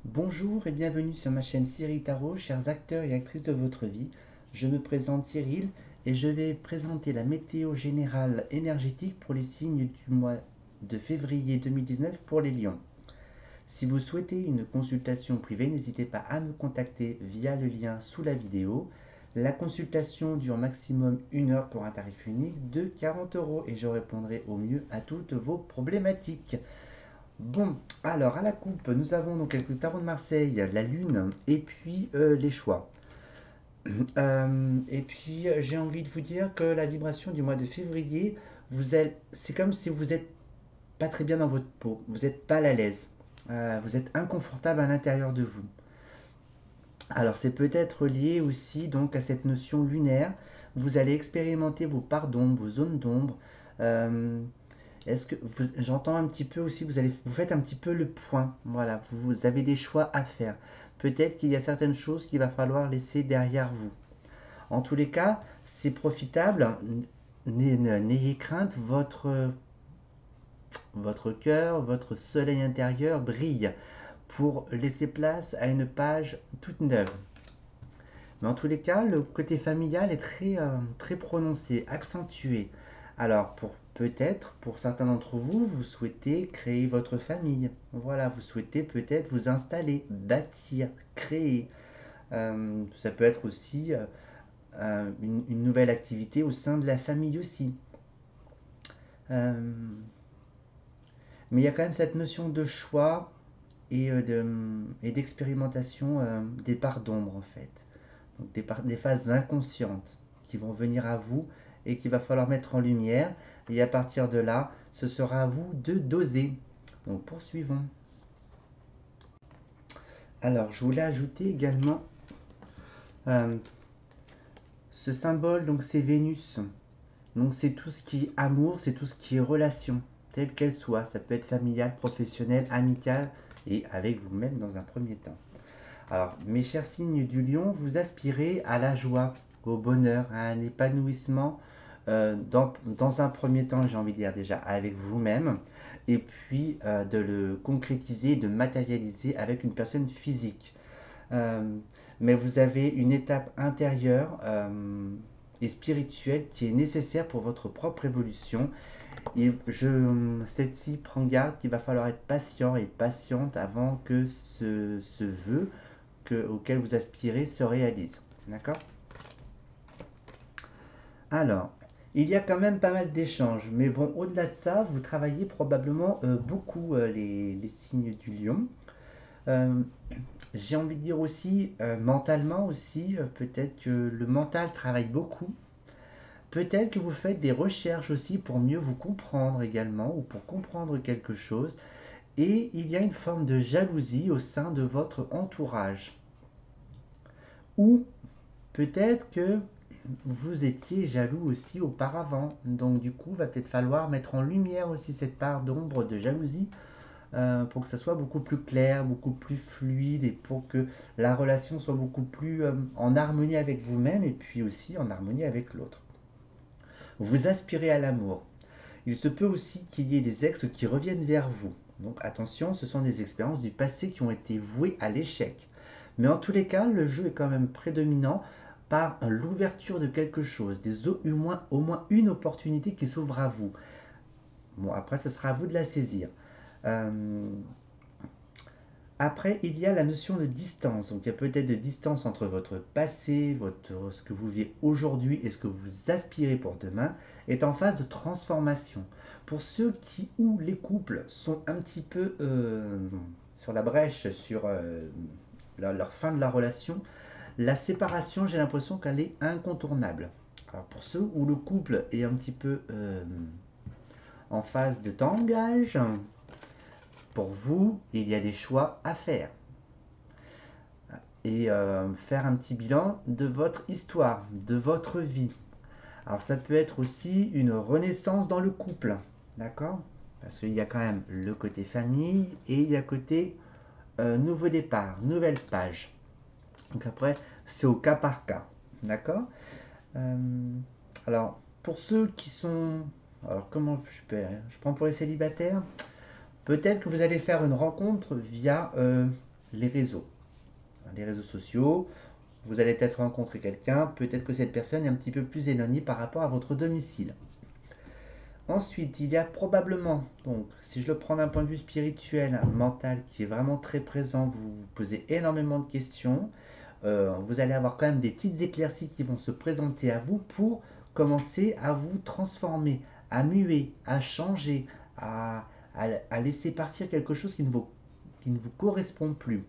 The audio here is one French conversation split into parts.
Bonjour et bienvenue sur ma chaîne Cyril Tarot, chers acteurs et actrices de votre vie. Je me présente Cyril et je vais présenter la météo générale énergétique pour les signes du mois de février 2019 pour les lions. Si vous souhaitez une consultation privée, n'hésitez pas à me contacter via le lien sous la vidéo. La consultation dure maximum 1 heure pour un tarif unique de 40 € et je répondrai au mieux à toutes vos problématiques. Bon, alors à la coupe, nous avons donc avec le tarot de Marseille, la lune et puis les choix. Et puis j'ai envie de vous dire que la vibration du mois de février, c'est comme si vous n'êtes pas très bien dans votre peau, vous n'êtes pas à l'aise, vous êtes inconfortable à l'intérieur de vous. Alors c'est peut-être lié aussi donc à cette notion lunaire. Vous allez expérimenter vos parts d'ombre, vos zones d'ombre. Euh, J'entends un petit peu aussi, vous faites un petit peu le point. Voilà, vous avez des choix à faire. Peut-être qu'il y a certaines choses qu'il va falloir laisser derrière vous. En tous les cas, c'est profitable. N'ayez crainte, votre cœur, votre soleil intérieur brille pour laisser place à une page toute neuve. Mais en tous les cas, le côté familial est très prononcé, accentué. Alors, peut-être, pour certains d'entre vous, vous souhaitez créer votre famille. Voilà, vous souhaitez peut-être vous installer, bâtir, créer. Ça peut être aussi une nouvelle activité au sein de la famille aussi. Euh, mais il y a quand même cette notion de choix et d'expérimentation des parts d'ombre en fait. Donc des phases inconscientes qui vont venir à vous et qu'il va falloir mettre en lumière. Et à partir de là, ce sera à vous de doser. Donc poursuivons. Alors je voulais ajouter également euh, ce symbole, donc c'est Vénus. Donc c'est tout ce qui est amour, c'est tout ce qui est relation, telle qu'elle soit. Ça peut être familial, professionnel, amical et avec vous-même dans un premier temps. Alors, mes chers signes du lion, vous aspirez à la joie, au bonheur, à un épanouissement dans un premier temps, j'ai envie de dire déjà avec vous-même, et puis de le concrétiser, de matérialiser avec une personne physique. Euh, mais vous avez une étape intérieure et spirituelle qui est nécessaire pour votre propre évolution. Celle-ci prend garde qu'il va falloir être patient et patiente avant que ce vœu auquel vous aspirez se réalise. D'accord? Alors, il y a quand même pas mal d'échanges, mais bon, au-delà de ça, vous travaillez probablement beaucoup les signes du lion. Euh, j'ai envie de dire aussi, mentalement aussi, peut-être que le mental travaille beaucoup. Peut-être que vous faites des recherches aussi pour mieux vous comprendre également, ou pour comprendre quelque chose. Et il y a une forme de jalousie au sein de votre entourage. Ou peut-être que vous étiez jaloux aussi auparavant. Donc du coup, va peut-être falloir mettre en lumière aussi cette part d'ombre de jalousie pour que ça soit beaucoup plus clair, beaucoup plus fluide et pour que la relation soit beaucoup plus en harmonie avec vous-même et puis aussi en harmonie avec l'autre. Vous aspirez à l'amour. Il se peut aussi qu'il y ait des ex qui reviennent vers vous. Donc attention, ce sont des expériences du passé qui ont été vouées à l'échec. Mais en tous les cas, le jeu est quand même prédominant par l'ouverture de quelque chose, au moins une opportunité qui s'ouvre à vous. Bon, après, ce sera à vous de la saisir. Euh, Après, il y a la notion de distance. Donc, il y a peut-être de distance entre votre passé, ce que vous vivez aujourd'hui et ce que vous aspirez pour demain, est en phase de transformation. Pour ceux où les couples sont un petit peu sur la brèche, sur leur fin de la relation, la séparation, j'ai l'impression qu'elle est incontournable. Alors, pour ceux où le couple est un petit peu en phase de tangage, pour vous, il y a des choix à faire et faire un petit bilan de votre histoire, de votre vie. Alors ça peut être aussi une renaissance dans le couple, d'accord? Parce qu'il y a quand même le côté famille et il y a le côté nouveau départ, nouvelle page. Donc après, c'est au cas par cas, d'accord? Euh, alors, pour ceux qui sont... Alors comment je prends pour les célibataires? Peut-être que vous allez faire une rencontre via les réseaux. Les réseaux sociaux, vous allez peut-être rencontrer quelqu'un, peut-être que cette personne est un petit peu plus éloignée par rapport à votre domicile. Ensuite, il y a probablement, donc si je le prends d'un point de vue spirituel, mental, qui est vraiment très présent, vous vous posez énormément de questions, vous allez avoir quand même des petites éclaircies qui vont se présenter à vous pour commencer à vous transformer, à muer, à changer, à laisser partir quelque chose qui ne vous correspond plus.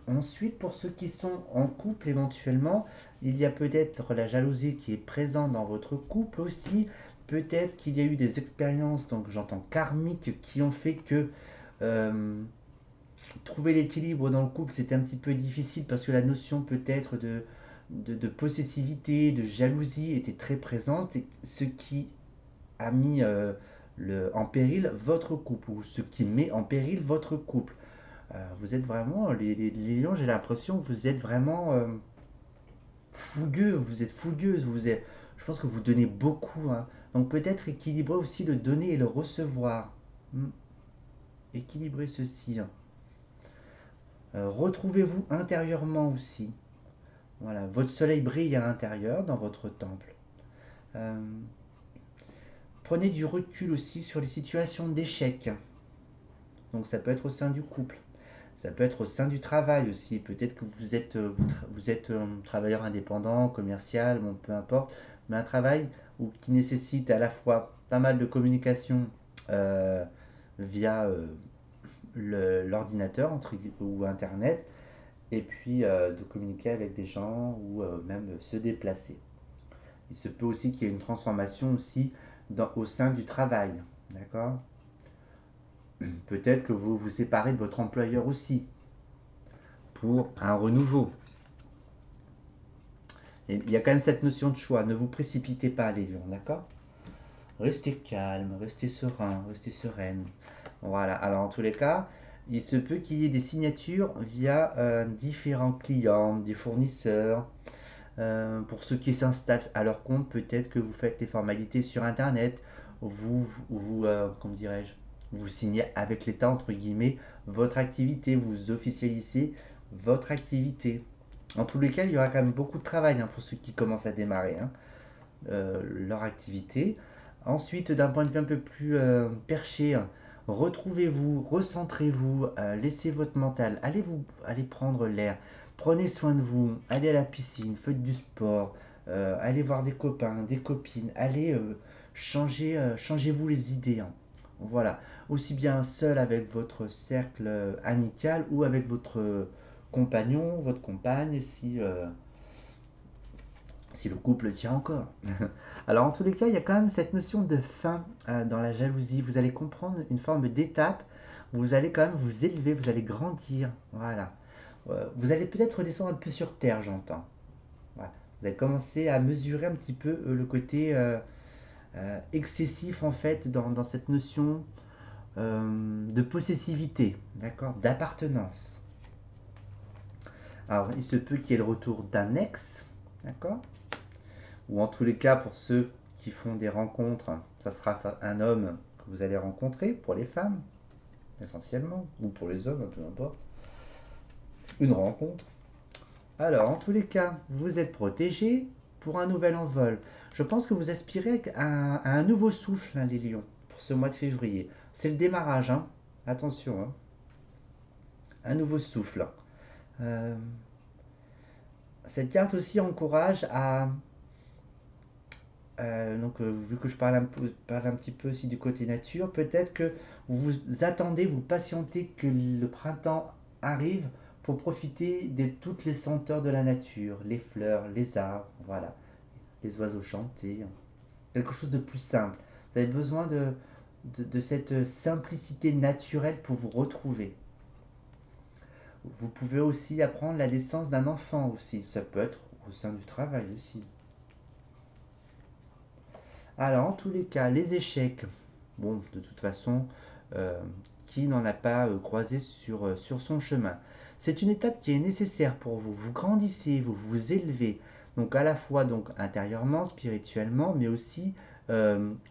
Ensuite, pour ceux qui sont en couple éventuellement, il y a peut-être la jalousie qui est présente dans votre couple aussi. Peut-être qu'il y a eu des expériences, donc j'entends karmiques, qui ont fait que euh, trouver l'équilibre dans le couple, c'était un petit peu difficile parce que la notion peut-être de possessivité, de jalousie était très présente, et ce qui a mis en péril votre couple, ou ce qui met en péril votre couple. Vous êtes vraiment, les lions, j'ai l'impression que vous êtes vraiment fougueux, vous êtes fougueuse, je pense que vous donnez beaucoup, hein. Donc peut-être équilibrer aussi le donner et le recevoir. Hmm. Équilibrer ceci, hein. Retrouvez-vous intérieurement aussi. Voilà, votre soleil brille à l'intérieur dans votre temple. Euh, Prenez du recul aussi sur les situations d'échec. Donc ça peut être au sein du couple. Ça peut être au sein du travail aussi. Peut-être que vous êtes travailleur indépendant, commercial, bon, peu importe, mais un travail qui nécessite à la fois pas mal de communication euh, via l'ordinateur ou Internet, et puis de communiquer avec des gens ou même se déplacer. Il se peut aussi qu'il y ait une transformation aussi au sein du travail. D'accord. Peut-être que vous vous séparez de votre employeur aussi pour un renouveau. Et il y a quand même cette notion de choix. Ne vous précipitez pas, les lions, d'accord. Restez calme, restez serein, restez sereine. Voilà. Alors, en tous les cas, il se peut qu'il y ait des signatures via différents clients, des fournisseurs. Pour ceux qui s'installent à leur compte, peut-être que vous faites les formalités sur Internet. Comment dirais-je, vous signez avec l'État, entre guillemets, votre activité. Vous officialisez votre activité. En tous les cas, il y aura quand même beaucoup de travail, hein, pour ceux qui commencent à démarrer, hein, leur activité. Ensuite, d'un point de vue un peu plus perché, retrouvez-vous, recentrez-vous, laissez votre mental, allez prendre l'air, prenez soin de vous, allez à la piscine, faites du sport, allez voir des copains, des copines, allez changez-vous les idées, hein. Voilà, aussi bien seul avec votre cercle amical ou avec votre compagnon, votre compagne, si le couple tient encore. Alors en tous les cas, il y a quand même cette notion de fin dans la jalousie. Vous allez comprendre une forme d'étape. Vous allez quand même vous élever, vous allez grandir. Voilà. Vous allez peut-être redescendre un peu sur terre, j'entends. Voilà. Vous allez commencer à mesurer un petit peu le côté excessif en fait dans cette notion de possessivité, d'accord, d'appartenance. Alors il se peut qu'il y ait le retour d'un ex, d'accord, ou en tous les cas pour ceux qui font des rencontres, ça sera un homme que vous allez rencontrer, pour les femmes essentiellement, ou pour les hommes, peu importe, une rencontre. Alors en tous les cas, vous êtes protégé pour un nouvel envol. Je pense que vous aspirez à un nouveau souffle, hein, les lions, pour ce mois de février. C'est le démarrage, hein. Attention, hein. Un nouveau souffle. Euh, cette carte aussi encourage à, vu que je parle un petit peu aussi du côté nature, peut-être que vous attendez, vous patientez que le printemps arrive pour profiter de toutes les senteurs de la nature, les fleurs, les arbres, voilà, les oiseaux chanter, quelque chose de plus simple. Vous avez besoin de cette simplicité naturelle pour vous retrouver. Vous pouvez aussi apprendre la naissance d'un enfant aussi, ça peut être au sein du travail aussi. Alors, en tous les cas, les échecs, bon, de toute façon, euh, qui n'en a pas croisé sur son chemin? C'est une étape qui est nécessaire pour vous. Vous grandissez, vous vous élevez, donc à la fois donc intérieurement, spirituellement, mais aussi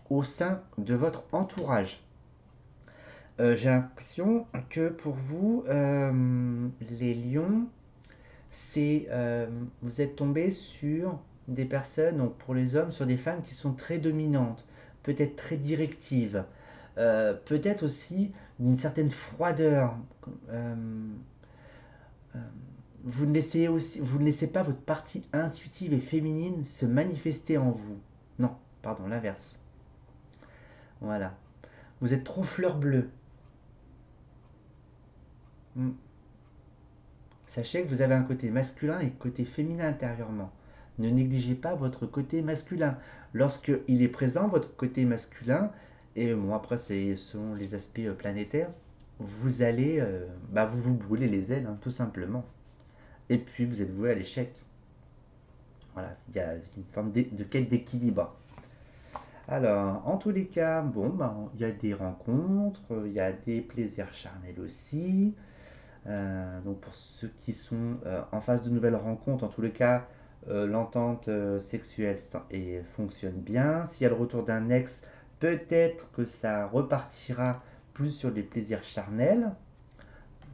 au sein de votre entourage. J'ai l'impression que pour vous, les lions, vous êtes tombé sur des personnes, donc pour les hommes, sur des femmes qui sont très dominantes, peut-être très directives, peut-être aussi d'une certaine froideur. Euh, euh, vous ne laissez pas votre partie intuitive et féminine se manifester en vous. Non, pardon, l'inverse. Voilà. Vous êtes trop fleur bleue. Hmm. Sachez que vous avez un côté masculin et un côté féminin intérieurement. Ne négligez pas votre côté masculin. Lorsque il est présent, votre côté masculin, et bon après c'est selon les aspects planétaires, vous allez, vous brûlez les ailes, hein, tout simplement. Et puis vous êtes voué à l'échec. Voilà, il y a une forme de quête d'équilibre. Alors, en tous les cas, bon, il y a des rencontres, il y a des plaisirs charnels aussi. Donc pour ceux qui sont en phase de nouvelles rencontres, en tous les cas, l'entente sexuelle fonctionne bien. S'il y a le retour d'un ex, peut-être que ça repartira plus sur des plaisirs charnels.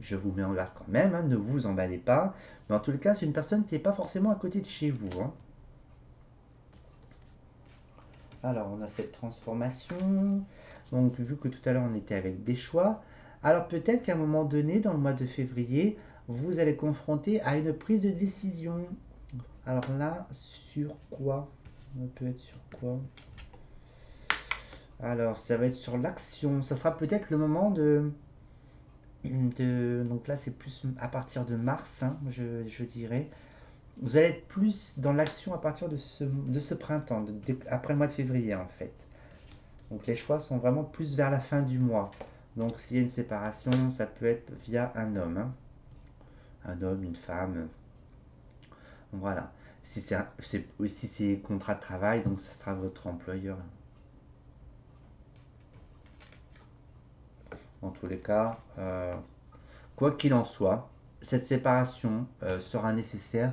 Je vous mets en garde quand même, hein, ne vous emballez pas. Mais en tous les cas, c'est une personne qui n'est pas forcément à côté de chez vous, hein. Alors, on a cette transformation. Donc, vu que tout à l'heure on était avec des choix, alors peut-être qu'à un moment donné, dans le mois de février, vous allez confronter à une prise de décision. Alors là, sur quoi? On peut être sur quoi? Alors, ça va être sur l'action. Ça sera peut-être le moment donc là, c'est plus à partir de mars, hein, je dirais. Vous allez être plus dans l'action à partir de ce printemps, après le mois de février en fait. Donc les choix sont vraiment plus vers la fin du mois. Donc s'il y a une séparation, ça peut être via un homme, hein. Un homme, une femme. Voilà. Si c'est contrat de travail, donc ce sera votre employeur. En tous les cas, quoi qu'il en soit, cette séparation sera nécessaire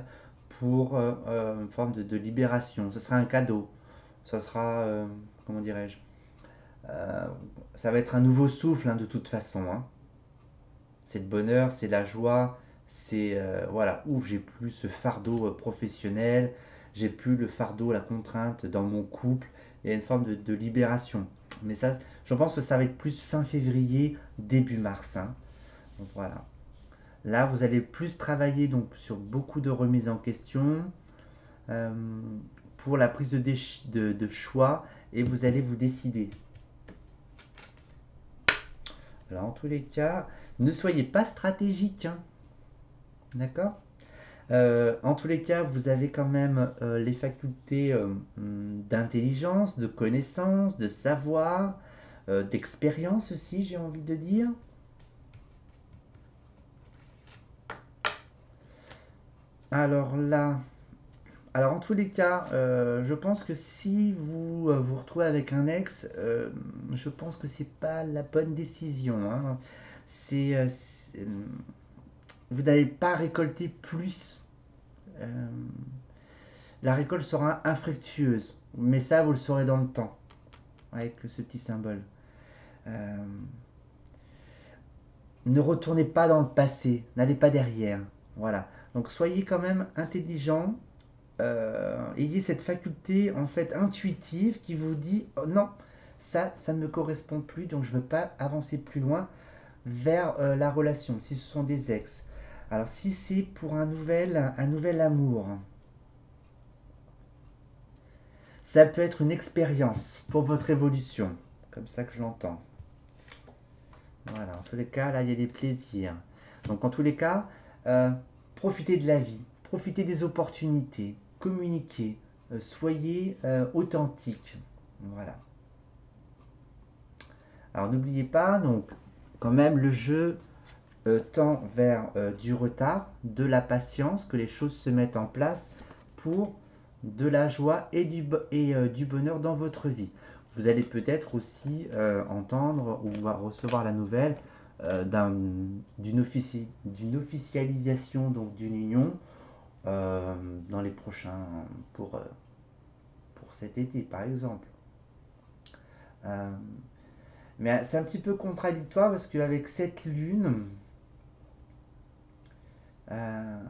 pour une forme de libération. Ce sera un cadeau. Ce sera, comment dirais-je, euh, ça va être un nouveau souffle, hein, de toute façon, hein. C'est le bonheur, c'est la joie, c'est voilà, ouf, j'ai plus ce fardeau professionnel, j'ai plus le fardeau, la contrainte dans mon couple, il y a une forme de libération. Mais ça, je pense que ça va être plus fin février, début mars, hein. Donc voilà. Là, vous allez plus travailler donc sur beaucoup de remises en question euh, pour la prise de choix et vous allez vous décider. Alors, en tous les cas, ne soyez pas stratégique, hein. D'accord. En tous les cas, vous avez quand même les facultés d'intelligence, de connaissance, de savoir, d'expérience aussi, j'ai envie de dire. Alors là, alors en tous les cas, je pense que si vous vous retrouvez avec un ex, je pense que c'est pas la bonne décision, hein. Vous n'allez pas récolter plus. euh, la récolte sera infructueuse, mais ça vous le saurez dans le temps avec ce petit symbole. Euh, ne retournez pas dans le passé, n'allez pas derrière. Voilà. Donc soyez quand même intelligent, ayez cette faculté en fait intuitive qui vous dit oh, non, ça ne me correspond plus, donc je ne veux pas avancer plus loin vers la relation, si ce sont des ex. Alors si c'est pour un nouvel amour, ça peut être une expérience pour votre évolution, comme ça que je l'entends. Voilà, en tous les cas, là, il y a des plaisirs. Donc, en tous les cas, euh, profitez de la vie, profitez des opportunités, communiquez, soyez authentique. Voilà. Alors, n'oubliez pas, donc, quand même, le jeu tend vers du retard, de la patience, que les choses se mettent en place pour de la joie et du bonheur dans votre vie. Vous allez peut-être aussi entendre ou recevoir la nouvelle d'une officialisation donc d'une union euh, dans les prochains pour cet été par exemple. Euh, Mais c'est un petit peu contradictoire parce qu'avec cette lune, euh,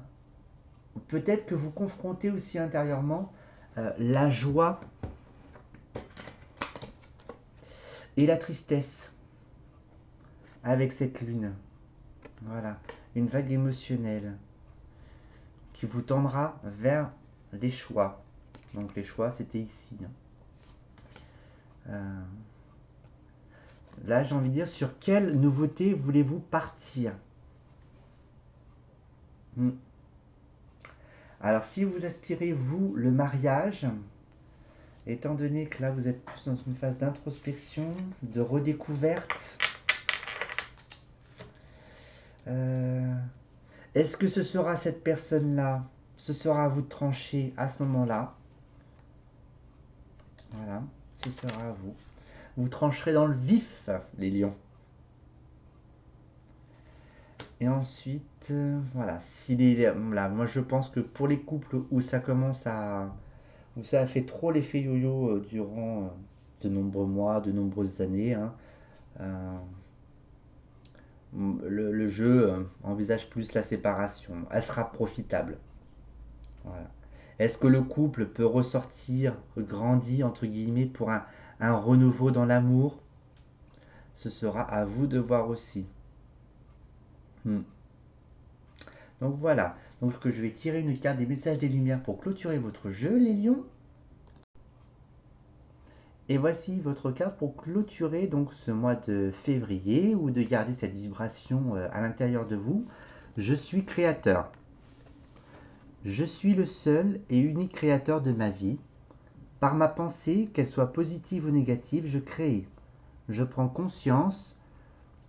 peut-être que vous confrontez aussi intérieurement la joie et la tristesse avec cette lune. Voilà, une vague émotionnelle qui vous tendra vers les choix. Donc les choix, c'était ici, hein. Euh, Là, j'ai envie de dire, sur quelle nouveauté voulez-vous partir? Hmm. Alors, si vous aspirez, vous, le mariage, étant donné que là, vous êtes plus dans une phase d'introspection, de redécouverte, euh, est-ce que ce sera cette personne-là? Ce sera à vous de trancher à ce moment-là. Voilà, ce sera à vous. Vous trancherez dans le vif, les lions. Et ensuite, voilà, là, moi je pense que pour les couples où ça commence à, où ça a fait trop l'effet yo-yo durant de nombreux mois, de nombreuses années, hein, euh, le jeu envisage plus la séparation. Elle sera profitable. Voilà. Est-ce que le couple peut ressortir, grandir entre guillemets pour un renouveau dans l'amour? Ce sera à vous de voir aussi. Hmm. Donc voilà. Donc je vais tirer une carte des messages des lumières pour clôturer votre jeu, les lions. Et voici votre carte pour clôturer donc ce mois de février ou de garder cette vibration à l'intérieur de vous. Je suis créateur. Je suis le seul et unique créateur de ma vie. Par ma pensée, qu'elle soit positive ou négative, je crée. Je prends conscience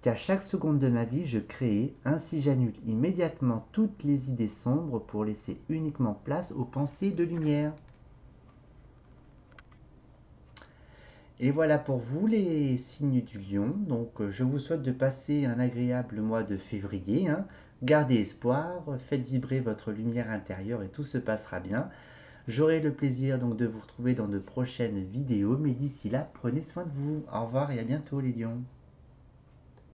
qu'à chaque seconde de ma vie, je crée. Ainsi, j'annule immédiatement toutes les idées sombres pour laisser uniquement place aux pensées de lumière. Et voilà pour vous les signes du lion. Donc je vous souhaite de passer un agréable mois de février, hein. Gardez espoir, faites vibrer votre lumière intérieure et tout se passera bien. J'aurai le plaisir donc de vous retrouver dans de prochaines vidéos, mais d'ici là, prenez soin de vous. Au revoir et à bientôt les lions.